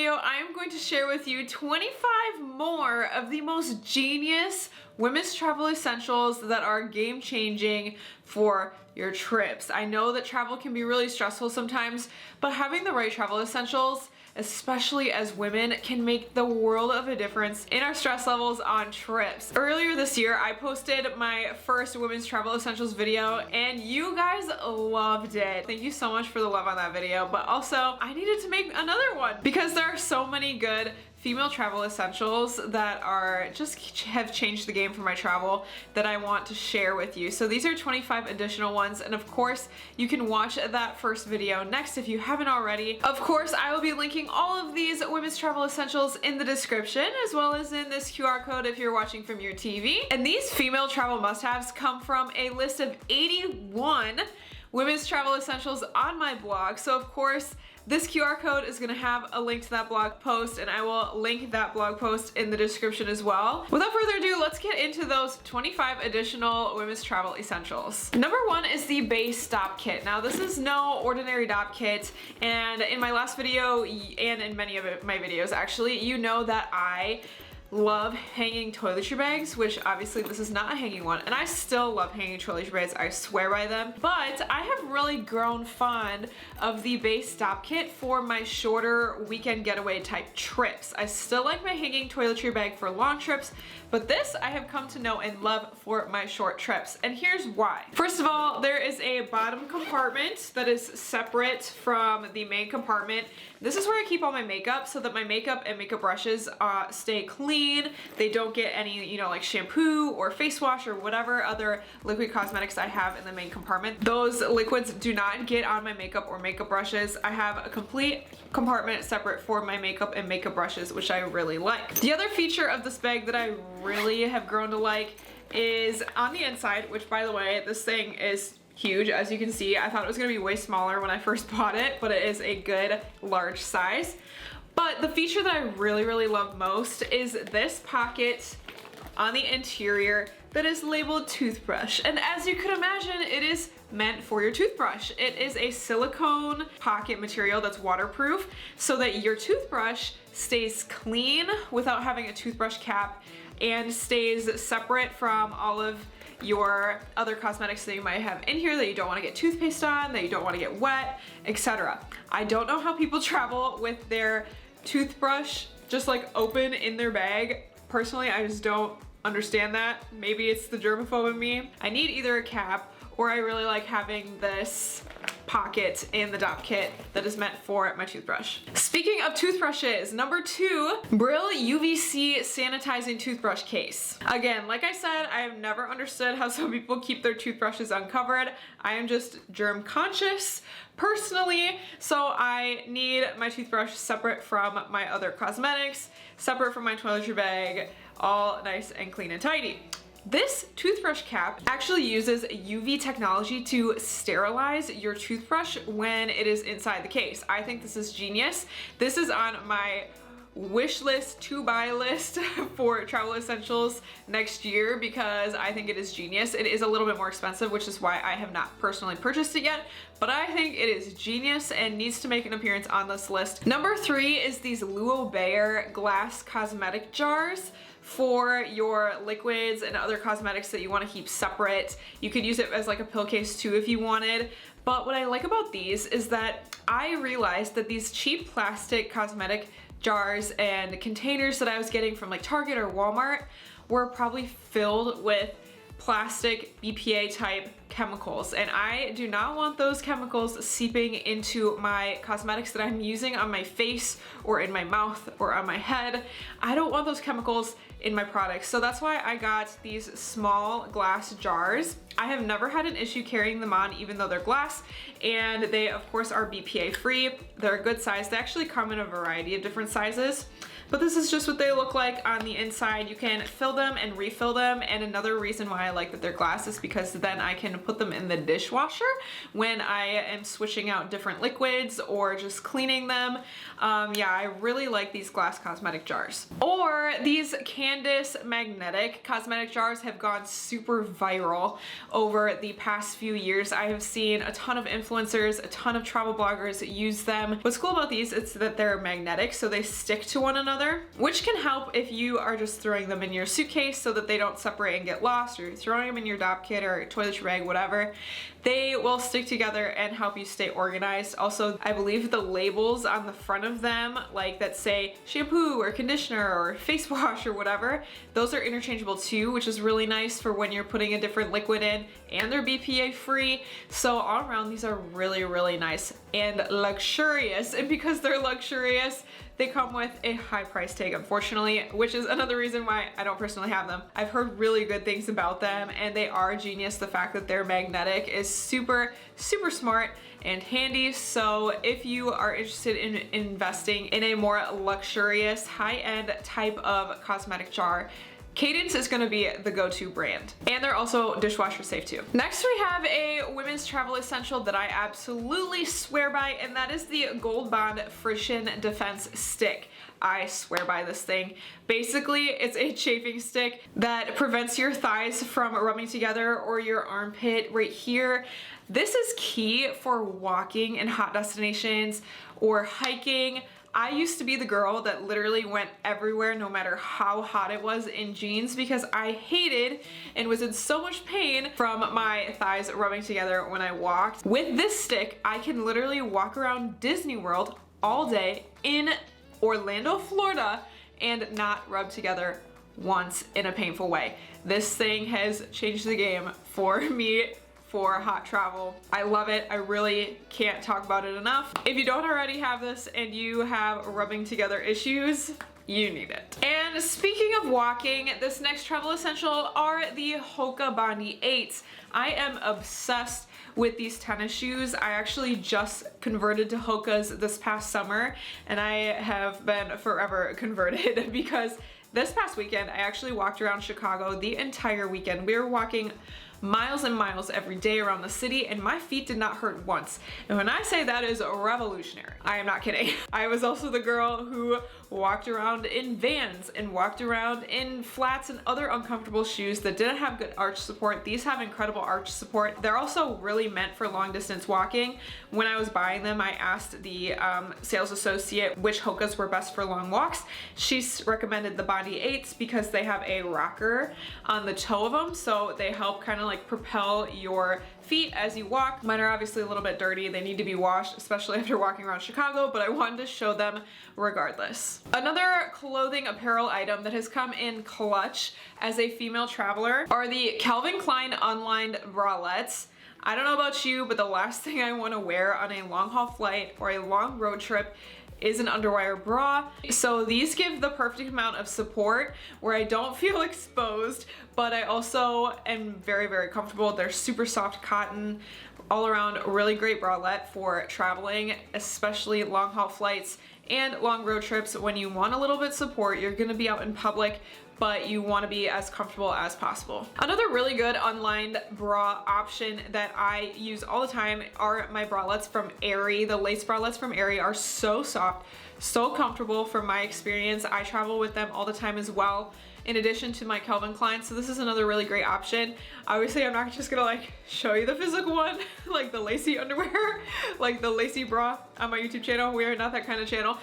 video, I am going to share with you 25 more of the most genius women's travel essentials that are game-changing for your trips. I know that travel can be really stressful sometimes, but having the right travel essentials, especially as women, can make the world of a difference in our stress levels on trips. Earlier this year, I posted my first women's travel essentials video and you guys loved it. Thank you so much for the love on that video, but also I needed to make another one because there are so many good female travel essentials that are just have changed the game for my travel that I want to share with you. So these are 25 additional ones, and of course you can watch that first video next if you haven't already. Of course, I will be linking all of these women's travel essentials in the description, as well as in this QR code if you're watching from your TV. And these female travel must-haves come from a list of 81 women's travel essentials on my blog. So of course, this QR code is gonna have a link to that blog post, and I will link that blog post in the description as well. Without further ado, let's get into those 25 additional women's travel essentials. Number one is the base DOP kit. Now this is no ordinary DOP kit, and in my last video, and in many of my videos actually, you know that I love hanging toiletry bags, which obviously this is not a hanging one, and I still love hanging toiletry bags, I swear by them, but I have really grown fond of the base DOP kit for my shorter weekend getaway type trips. I still like my hanging toiletry bag for long trips, but this I have come to know and love for my short trips, and here's why. First of all, there is a bottom compartment that is separate from the main compartment. This is where I keep all my makeup so that my makeup and makeup brushes stay clean. They don't get any, like shampoo or face wash or whatever other liquid cosmetics I have in the main compartment. Those liquids do not get on my makeup or makeup brushes. I have a complete compartment separate for my makeup and makeup brushes, which I really like. The other feature of this bag that I really have grown to like is on the inside, which by the way, this thing is huge. As you can see, I thought it was gonna be way smaller when I first bought it, but it is a good large size. But the feature that I really love most is this pocket on the interior that is labeled toothbrush. And as you could imagine, it is meant for your toothbrush. It is a silicone pocket material that's waterproof so that your toothbrush stays clean without having a toothbrush cap and stays separate from all of your other cosmetics that you might have in here that you don't want to get toothpaste on, that you don't want to get wet, etc. I don't know how people travel with their toothbrush just like open in their bag. Personally, I just don't understand that. Maybe it's the germaphobe in me. I need either a cap, or I really like having this pocket in the DOP kit that is meant for my toothbrush. Speaking of toothbrushes, number two, Brill UVC sanitizing toothbrush case. Again, like I said, I have never understood how some people keep their toothbrushes uncovered. I am just germ conscious personally, so I need my toothbrush separate from my other cosmetics, separate from my toiletry bag, all nice and clean and tidy. This toothbrush cap actually uses UV technology to sterilize your toothbrush when it is inside the case. I think this is genius. This is on my wish list to buy list for travel essentials next year because I think it is genius. It is a little bit more expensive, which is why I have not personally purchased it yet, but I think it is genius and needs to make an appearance on this list. Number three is these Luo Bayer glass cosmetic jars for your liquids and other cosmetics that you want to keep separate. You could use it as like a pill case too if you wanted. But what I like about these is that I realized that these cheap plastic cosmetic jars and containers that I was getting from like Target or Walmart were probably filled with plastic BPA type chemicals, and I do not want those chemicals seeping into my cosmetics that I'm using on my face or in my mouth or on my head. I don't want those chemicals in my products, so that's why I got these small glass jars. I have never had an issue carrying them on even though they're glass, and they of course are BPA free. They're a good size. They actually come in a variety of different sizes. But this is just what they look like on the inside. You can fill them and refill them, and another reason why I like that they're glass is because then I can put them in the dishwasher when I am switching out different liquids or just cleaning them. Yeah, I really like these glass cosmetic jars. Or these Candice magnetic cosmetic jars have gone super viral over the past few years. I have seen a ton of influencers, a ton of travel bloggers use them. What's cool about these is that they're magnetic, so they stick to one another, which can help if you are just throwing them in your suitcase so that they don't separate and get lost, or you're throwing them in your dop kit or toiletry bag, whatever. They will stick together and help you stay organized. Also, I believe the labels on the front of them, like that say shampoo or conditioner or face wash or whatever, those are interchangeable too, which is really nice for when you're putting a different liquid in, and they're BPA free. So all around, these are really, really nice and luxurious. And because they're luxurious, they come with a high price tag, unfortunately, which is another reason why I don't personally have them. I've heard really good things about them, and they are genius. The fact that they're magnetic is super, super smart and handy. So if you are interested in investing in a more luxurious, high-end type of cosmetic jar, Cadence is going to be the go-to brand. And they're also dishwasher safe too. Next, we have a women's travel essential that I absolutely swear by, and that is the Gold Bond Friction Defense Stick. I swear by this thing. Basically, it's a chafing stick that prevents your thighs from rubbing together or your armpit right here. This is key for walking in hot destinations or hiking. I used to be the girl that literally went everywhere no matter how hot it was in jeans because I hated and was in so much pain from my thighs rubbing together when I walked. With this stick, I can literally walk around Disney World all day in Orlando, Florida, and not rub together once in a painful way. This thing has changed the game for me for hot travel. I love it. I really can't talk about it enough. If you don't already have this and you have rubbing together issues, you need it. And speaking of walking, this next travel essential are the Hoka Bondi 8s. I am obsessed with these tennis shoes. I actually just converted to Hoka's this past summer, and I have been forever converted because this past weekend I actually walked around Chicago the entire weekend. We were walking miles and miles every day around the city, and my feet did not hurt once. And when I say that is revolutionary, I am not kidding. I was also the girl who walked around in Vans and walked around in flats and other uncomfortable shoes that didn't have good arch support. These have incredible arch support. They're also really meant for long distance walking. When I was buying them, I asked the sales associate which Hokas were best for long walks. She recommended the Bondi 8s because they have a rocker on the toe of them, so they help kind of like propel your feet as you walk. Mine are obviously a little bit dirty. They need to be washed, especially after walking around Chicago, but I wanted to show them regardless. Another clothing apparel item that has come in clutch as a female traveler are the Calvin Klein unlined bralettes. I don't know about you, but the last thing I want to wear on a long haul flight or a long road trip is an underwire bra. So these give the perfect amount of support where I don't feel exposed, but I also am very, very comfortable. They're super soft cotton, all around really great bralette for traveling, especially long haul flights and long road trips when you want a little bit support. You're gonna be out in public, but you want to be as comfortable as possible. Another really good unlined bra option that I use all the time are my bralettes from Aerie. The lace bralettes from Aerie are so soft, so comfortable from my experience. I travel with them all the time as well, in addition to my Calvin Klein. So this is another really great option. Obviously, I'm not just gonna like show you the physical one, like the lacy underwear, like the lacy bra on my YouTube channel. We are not that kind of channel.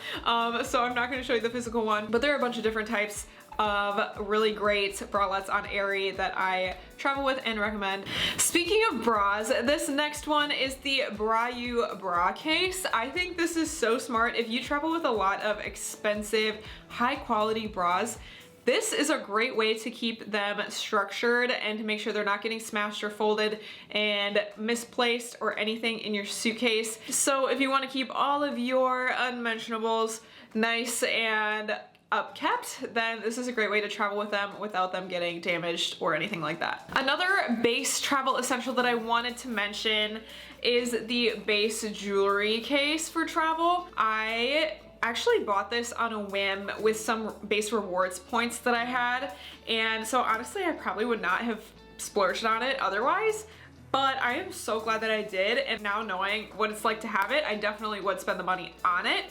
So I'm not gonna show you the physical one, but there are a bunch of different types of really great bralettes on Aerie that I travel with and recommend. Speaking of bras, this next one is the Brayu bra case. I think this is so smart. If you travel with a lot of expensive, high quality bras, this is a great way to keep them structured and to make sure they're not getting smashed or folded and misplaced or anything in your suitcase. So if you want to keep all of your unmentionables nice and upkept, then this is a great way to travel with them without them getting damaged or anything like that. Another base travel essential that I wanted to mention is the base jewelry case for travel. I actually bought this on a whim with some base rewards points that I had, and so honestly I probably would not have splurged on it otherwise, but I am so glad that I did, and now knowing what it's like to have it, I definitely would spend the money on it.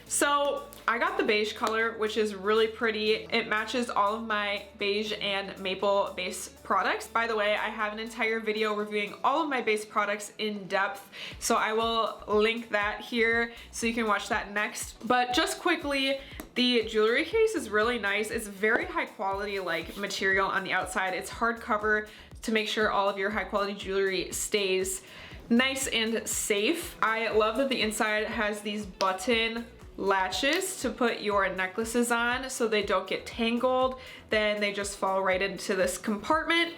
So I got the beige color, which is really pretty. It matches all of my beige and maple base products. By the way, I have an entire video reviewing all of my base products in depth, so I will link that here so you can watch that next. But just quickly, the jewelry case is really nice. It's very high quality like material on the outside. It's hardcover to make sure all of your high quality jewelry stays nice and safe. I love that the inside has these button latches to put your necklaces on so they don't get tangled. Then they just fall right into this compartment.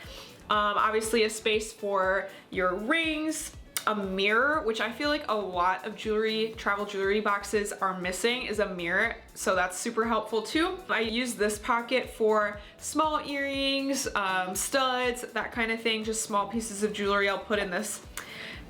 Obviously a space for your rings, a mirror, which I feel like a lot of travel jewelry boxes are missing, is a mirror. So that's super helpful too. I use this pocket for small earrings, studs, that kind of thing, just small pieces of jewelry I'll put in this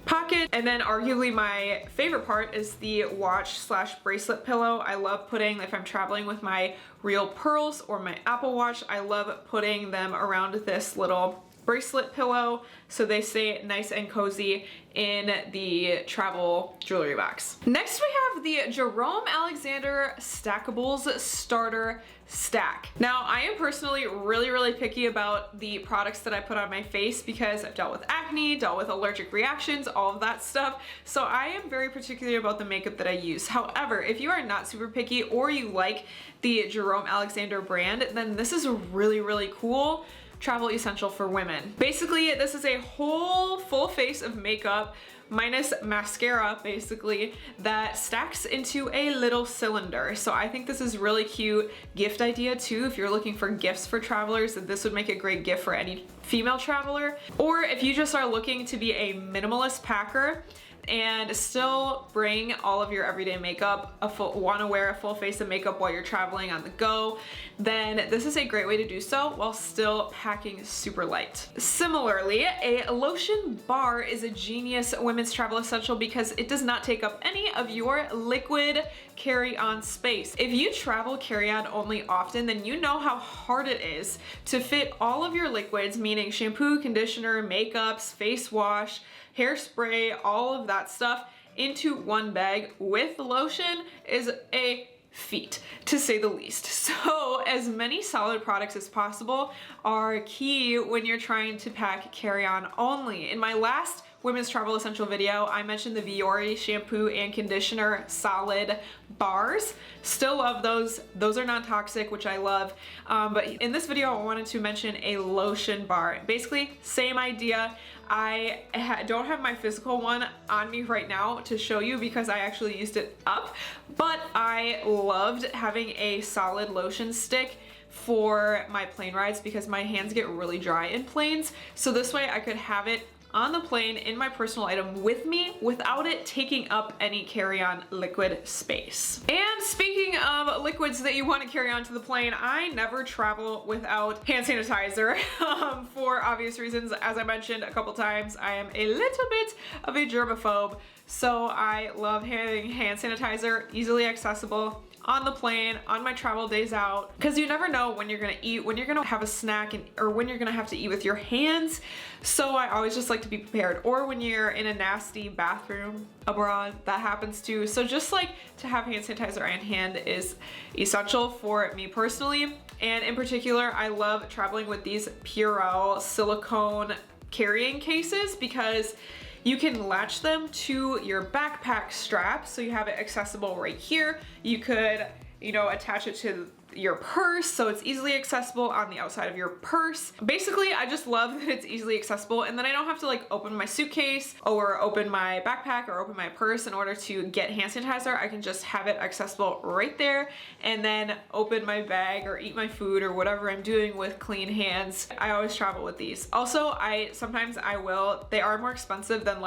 pocket. And then arguably my favorite part is the watch / bracelet pillow. I love putting, if I'm traveling with my real pearls or my Apple Watch, I love putting them around this little bracelet pillow so they stay nice and cozy in the travel jewelry box. Next we have the Jerome Alexander Stackables Starter Stack. Now I am personally really picky about the products that I put on my face because I've dealt with acne, dealt with allergic reactions, all of that stuff. So I am very particular about the makeup that I use. However, if you are not super picky or you like the Jerome Alexander brand, then this is a really cool travel essential for women. Basically, this is a whole full face of makeup minus mascara basically that stacks into a little cylinder. So I think this is really cute gift idea too. If you're looking for gifts for travelers, then this would make a great gift for any female traveler. Or if you just are looking to be a minimalist packer and still bring all of your everyday makeup, want to wear a full face of makeup while you're traveling on the go, then this is a great way to do so while still packing super light. Similarly, a lotion bar is a genius women's travel essential because it does not take up any of your liquid carry-on space. If you travel carry-on only often, then you know how hard it is to fit all of your liquids, meaning shampoo, conditioner, makeups, face wash, hairspray, all of that stuff into one bag with lotion is a feat, to say the least. So as many solid products as possible are key when you're trying to pack carry-on only. In my last women's travel essential video, I mentioned the Vuori shampoo and conditioner solid bars. Still love those. Those are non-toxic, which I love. But in this video, I wanted to mention a lotion bar. Basically, same idea. I don't have my physical one on me right now to show you because I actually used it up, but I loved having a solid lotion stick for my plane rides because my hands get really dry in planes. So this way I could have it on the plane in my personal item with me without it taking up any carry-on liquid space. And speaking of liquids that you want to carry on to the plane, I never travel without hand sanitizer for obvious reasons. As I mentioned a couple times, I am a little bit of a germaphobe, so I love having hand sanitizer easily accessible on the plane, on my travel days out, because you never know when you're gonna eat, when you're gonna have a snack, or when you're gonna have to eat with your hands. So I always just like to be prepared. Or when you're in a nasty bathroom abroad, that happens too. So just like to have hand sanitizer on hand is essential for me personally. And in particular, I love traveling with these Purell silicone carrying cases because you can latch them to your backpack strap, so you have it accessible right here. You could, attach it to your purse, so it's easily accessible on the outside of your purse. Basically, I just love that it's easily accessible, and then I don't have to open my suitcase or open my backpack or open my purse in order to get hand sanitizer. I can just have it accessible right there and then open my bag or eat my food or whatever I'm doing with clean hands. I always travel with these. Also, sometimes they are more expensive than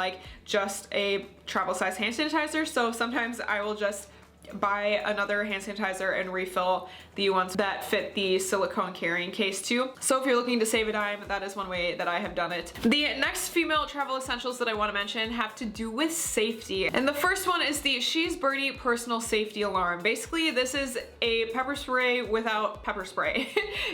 just a travel size hand sanitizer, so sometimes I will just buy another hand sanitizer and refill the ones that fit the silicone carrying case too. So if you're looking to save a dime, that is one way that I have done it. The next female travel essentials that I want to mention have to do with safety. And the first one is the She's Birdie Personal Safety Alarm. Basically, this is a pepper spray without pepper spray.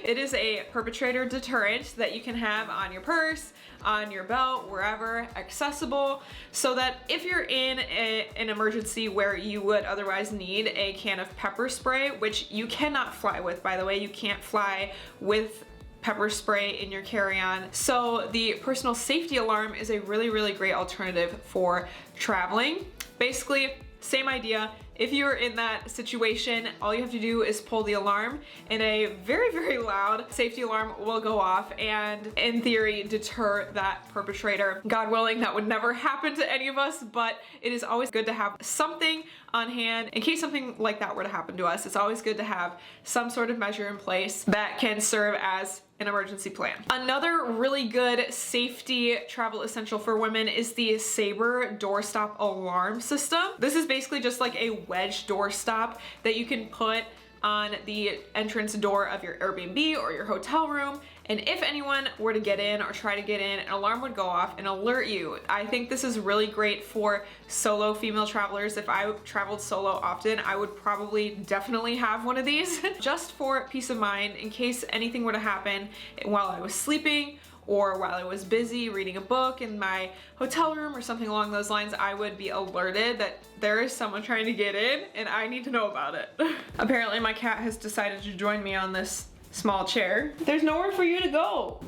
It is a perpetrator deterrent that you can have on your purse, on your belt, wherever accessible, so that if you're in an emergency where you would otherwise need need a can of pepper spray, which you cannot fly with, by the way. You can't fly with pepper spray in your carry-on. So the personal safety alarm is a really, really great alternative for traveling. Basically, same idea. If you're in that situation, all you have to do is pull the alarm and a very, very loud safety alarm will go off and in theory deter that perpetrator. God willing, that would never happen to any of us, but it is always good to have something on hand in case something like that were to happen to us. It's always good to have some sort of measure in place that can serve as an emergency plan. Another really good safety travel essential for women is the Sabre doorstop alarm system. This is basically just like a wedge doorstop that you can put on the entrance door of your Airbnb or your hotel room. And if anyone were to get in or try to get in, an alarm would go off and alert you. I think this is really great for solo female travelers. If I traveled solo often, I would probably definitely have one of these just for peace of mind in case anything were to happen while I was sleeping or while I was busy reading a book in my hotel room or something along those lines. I would be alerted that there is someone trying to get in and I need to know about it. Apparently my cat has decided to join me on this small chair. There's nowhere for you to go.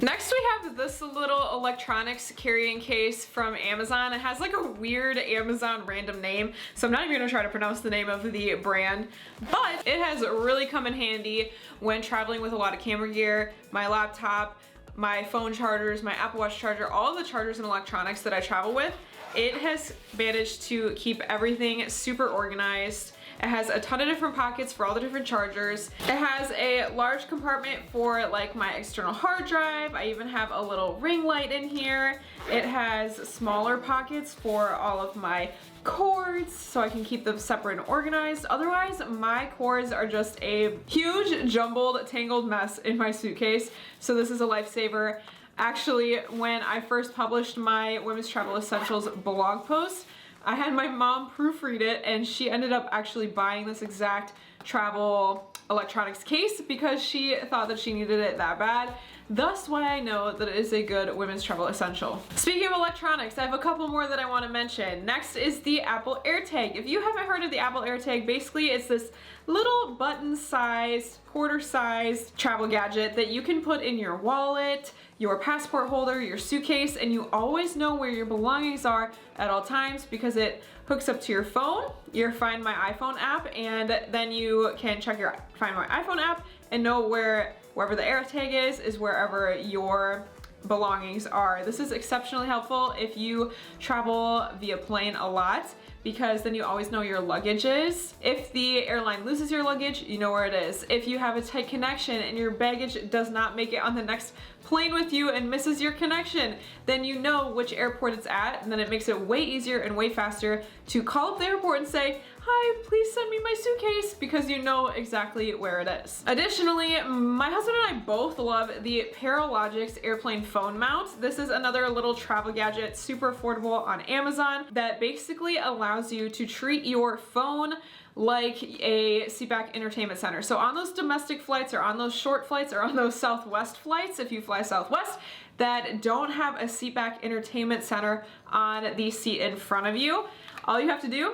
Next we have this little electronics carrying case from Amazon. It has like a weird Amazon random name, so I'm not even gonna try to pronounce the name of the brand, but it has really come in handy when traveling with a lot of camera gear, my laptop, my phone chargers, my Apple Watch charger, all the chargers and electronics that I travel with. It has managed to keep everything super organized. It has a ton of different pockets for all the different chargers. It has a large compartment for like my external hard drive. I even have a little ring light in here. It has smaller pockets for all of my cords so I can keep them separate and organized. Otherwise, my cords are just a huge jumbled, tangled mess in my suitcase. So this is a lifesaver. Actually, when I first published my Women's Travel Essentials blog post, I had my mom proofread it and she ended up actually buying this exact travel electronics case because she thought that she needed it that bad. Thus why I know that it is a good women's travel essential. Speaking of electronics, I have a couple more that I want to mention. Next is the Apple AirTag. If you haven't heard of the Apple AirTag, basically it's this little button-sized, quarter-sized travel gadget that you can put in your wallet, your passport holder, your suitcase, and you always know where your belongings are at all times because it hooks up to your phone, your Find My iPhone app, and then you can check your Find My iPhone app and know wherever the AirTag is wherever your belongings are. This is exceptionally helpful if you travel via plane a lot because then you always know your luggage is. If the airline loses your luggage, you know where it is. If you have a tight connection and your baggage does not make it on the next plane with you and misses your connection, then you know which airport it's at, and then it makes it way easier and way faster to call up the airport and say, "Hi, please send me my suitcase," because you know exactly where it is. Additionally, my husband and I both love the Paralogix airplane phone mount. This is another little travel gadget, super affordable on Amazon, that basically allows you to treat your phone like a seatback entertainment center. So on those domestic flights or on those short flights or on those Southwest flights, if you fly Southwest, that don't have a seatback entertainment center on the seat in front of you, all you have to do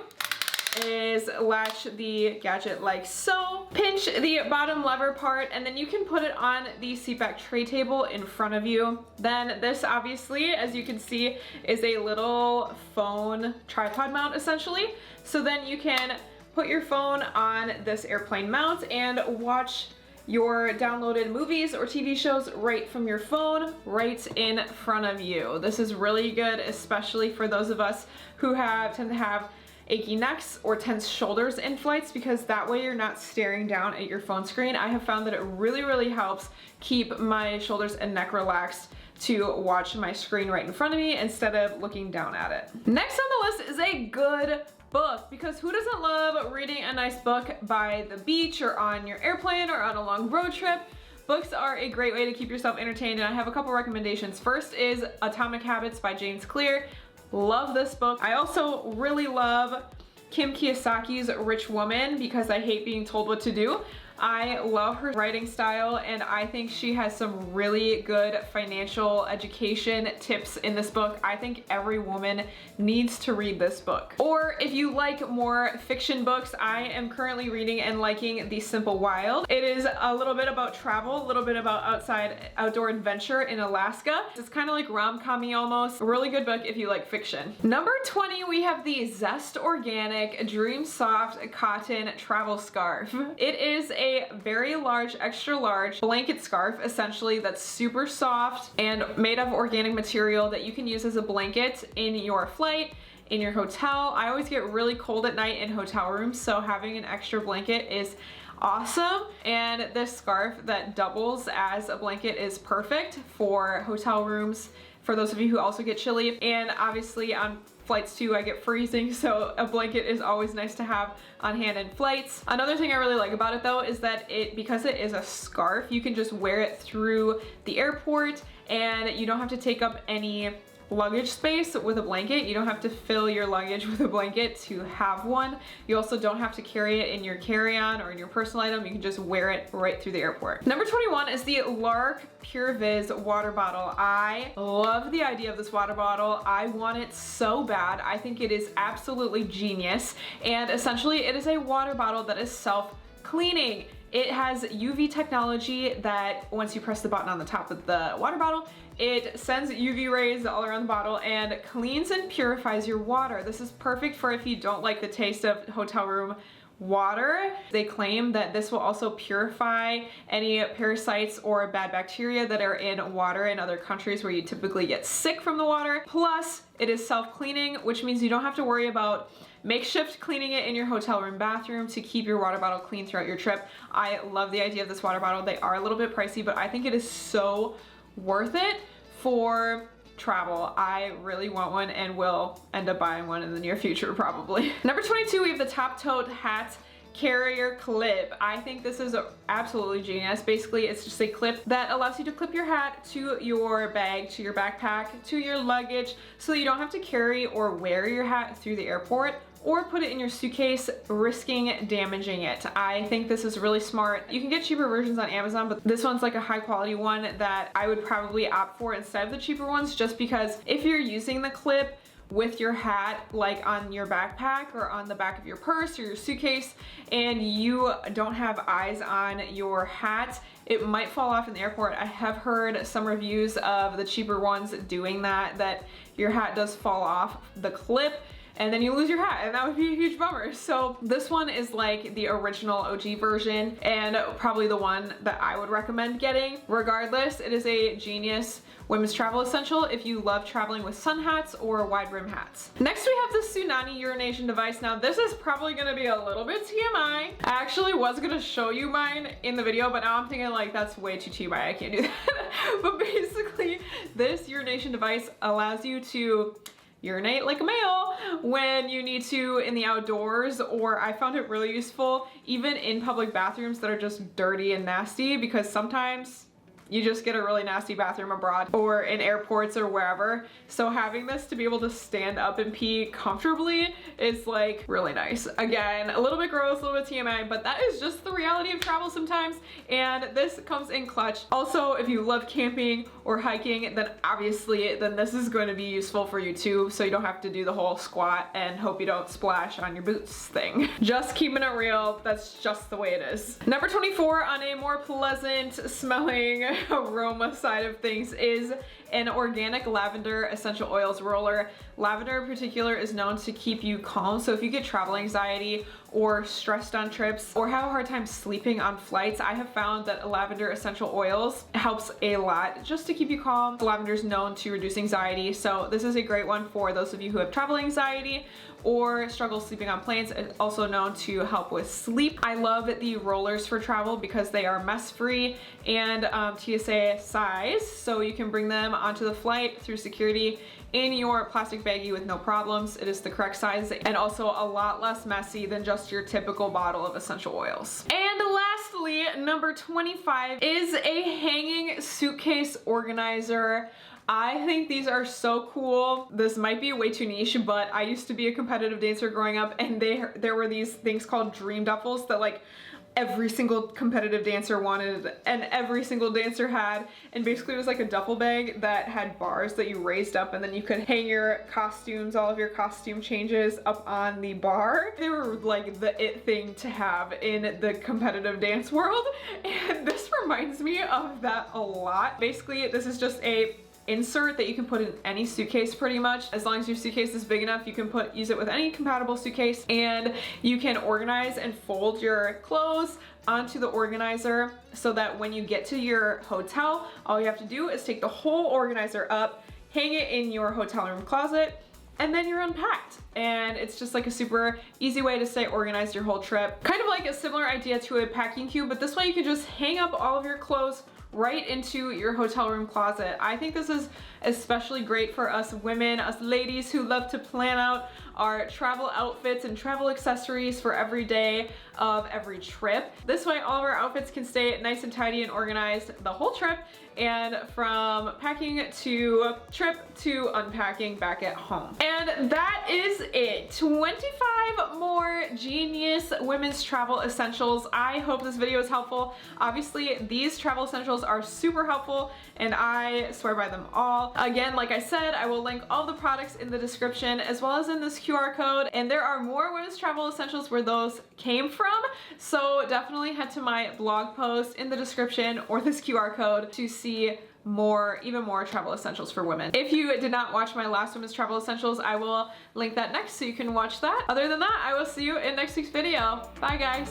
is latch the gadget like so, pinch the bottom lever part, and then you can put it on the seatback tray table in front of you. Then this obviously, as you can see, is a little phone tripod mount essentially. So then you can put your phone on this airplane mount and watch your downloaded movies or TV shows right from your phone, right in front of you. This is really good, especially for those of us who tend to have achy necks or tense shoulders in flights, because that way you're not staring down at your phone screen. I have found that it really, really helps keep my shoulders and neck relaxed to watch my screen right in front of me instead of looking down at it. Next on the list is a good book, because who doesn't love reading a nice book by the beach or on your airplane or on a long road trip? Books are a great way to keep yourself entertained, and I have a couple recommendations. First is Atomic Habits by James Clear. Love this book. I also really love Kim Kiyosaki's Rich Woman, because I hate being told what to do. I love her writing style, and I think she has some really good financial education tips in this book. I think every woman needs to read this book. Or if you like more fiction books, I am currently reading and liking The Simple Wild. It is a little bit about travel, a little bit about outdoor adventure in Alaska. It's kind of like rom-com-y almost. A really good book if you like fiction. Number 20, we have the Zest Organic Dream Soft Cotton Travel Scarf. It is a very large, extra large blanket scarf, essentially, that's super soft and made of organic material that you can use as a blanket in your flight, in your hotel. I always get really cold at night in hotel rooms, so having an extra blanket is awesome. And this scarf that doubles as a blanket is perfect for hotel rooms, for those of you who also get chilly. And obviously on flights too, I get freezing, so a blanket is always nice to have on hand in flights. Another thing I really like about it though is that because it is a scarf, you can just wear it through the airport and you don't have to take up any luggage space with a blanket. You don't have to fill your luggage with a blanket to have one. You also don't have to carry it in your carry-on or in your personal item. You can just wear it right through the airport. Number 21 is the Lark Pure Viz water bottle. I love the idea of this water bottle. I want it so bad. I think it is absolutely genius. And essentially it is a water bottle that is self-cleaning. It has UV technology that once you press the button on the top of the water bottle, it sends UV rays all around the bottle and cleans and purifies your water. This is perfect for if you don't like the taste of hotel room water. They claim that this will also purify any parasites or bad bacteria that are in water in other countries where you typically get sick from the water. Plus, it is self-cleaning, which means you don't have to worry about makeshift cleaning it in your hotel room bathroom to keep your water bottle clean throughout your trip. I love the idea of this water bottle. They are a little bit pricey, but I think it is so worth it for travel. I really want one and will end up buying one in the near future probably. Number 22, we have the Top Tote Hat Carrier Clip. I think this is absolutely genius. Basically, it's just a clip that allows you to clip your hat to your bag, to your backpack, to your luggage, so you don't have to carry or wear your hat through the airport or put it in your suitcase, risking damaging it. I think this is really smart. You can get cheaper versions on Amazon, but this one's like a high quality one that I would probably opt for instead of the cheaper ones, just because if you're using the clip with your hat like on your backpack or on the back of your purse or your suitcase and you don't have eyes on your hat, it might fall off in the airport. I have heard some reviews of the cheaper ones doing that your hat does fall off the clip and then you lose your hat, and that would be a huge bummer. So this one is like the original OG version and probably the one that I would recommend getting. Regardless, it is a genius women's travel essential if you love traveling with sun hats or wide brim hats. Next we have the Tsunami urination device. Now this is probably gonna be a little bit TMI. I actually was gonna show you mine in the video, but now I'm thinking like that's way too TMI, I can't do that. But basically this urination device allows you to urinate like a male when you need to in the outdoors, or I found it really useful even in public bathrooms that are just dirty and nasty, because sometimes you just get a really nasty bathroom abroad or in airports or wherever. So having this to be able to stand up and pee comfortably is like really nice. Again, a little bit gross, a little bit TMI, but that is just the reality of travel sometimes. And this comes in clutch. Also, if you love camping or hiking, then obviously this is going to be useful for you too. So you don't have to do the whole squat and hope you don't splash on your boots thing. Just keeping it real, that's just the way it is. Number 24, on a more pleasant smelling aroma side of things, is an organic lavender essential oils roller. Lavender in particular is known to keep you calm. So if you get travel anxiety or stressed on trips or have a hard time sleeping on flights, I have found that lavender essential oils helps a lot just to keep you calm. Lavender is known to reduce anxiety, so this is a great one for those of you who have travel anxiety or struggle sleeping on planes. It's also known to help with sleep. I love the rollers for travel because they are mess free and TSA size, so you can bring them onto the flight through security in your plastic baggie with no problems. It is the correct size and also a lot less messy than just your typical bottle of essential oils. And lastly, number 25 is a hanging suitcase organizer. I think these are so cool. This might be way too niche, but I used to be a competitive dancer growing up, and there were these things called dream duffels that like every single competitive dancer wanted and every single dancer had, and basically it was like a duffel bag that had bars that you raised up, and then you could hang your costumes, all of your costume changes up on the bar. They were like the it thing to have in the competitive dance world, and this reminds me of that a lot. Basically, this is just a insert that you can put in any suitcase pretty much. As long as your suitcase is big enough, you can use it with any compatible suitcase, and you can organize and fold your clothes onto the organizer so that when you get to your hotel, all you have to do is take the whole organizer up, hang it in your hotel room closet, and then you're unpacked. And it's just like a super easy way to stay organized your whole trip. Kind of like a similar idea to a packing cube, but this way you can just hang up all of your clothes right into your hotel room closet. I think this is especially great for us women, us ladies who love to plan out our travel outfits and travel accessories for every day of every trip. This way all of our outfits can stay nice and tidy and organized the whole trip, and from packing to trip to unpacking back at home. And that is it. 25 more genius women's travel essentials. I hope this video is helpful. Obviously, these travel essentials are super helpful, and I swear by them all. Again, like I said, I will link all the products in the description as well as in this QR code, and there are more women's travel essentials where those came from, so definitely head to my blog post in the description or this QR code to see even more travel essentials for women. If you did not watch my last women's travel essentials, I will link that next so you can watch that. Other than that, I will see you in next week's video. Bye guys.